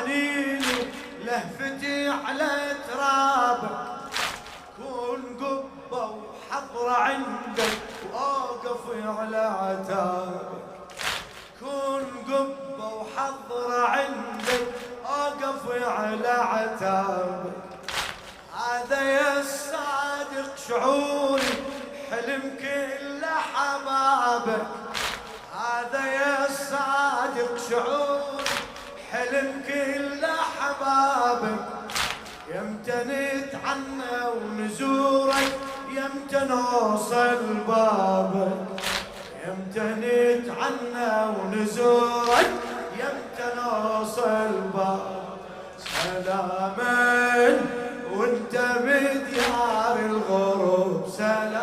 ضانيني لهفتي على ترابك، كون قبة وحضرة عندك واقف على عتابك، كون قبة وحضرة عندك واقف على عتابك. هذا يا الصادق شعوري حلم كل حبابك، هذا يا الصادق شعوري حلم كل حبابك. يمتى نتعنى ونزورك، يمتى نوصل بابك، يمتى نتعنى ونزورك، يمتى نوصل بابك. سلاما وانت بديار الغروب، سلام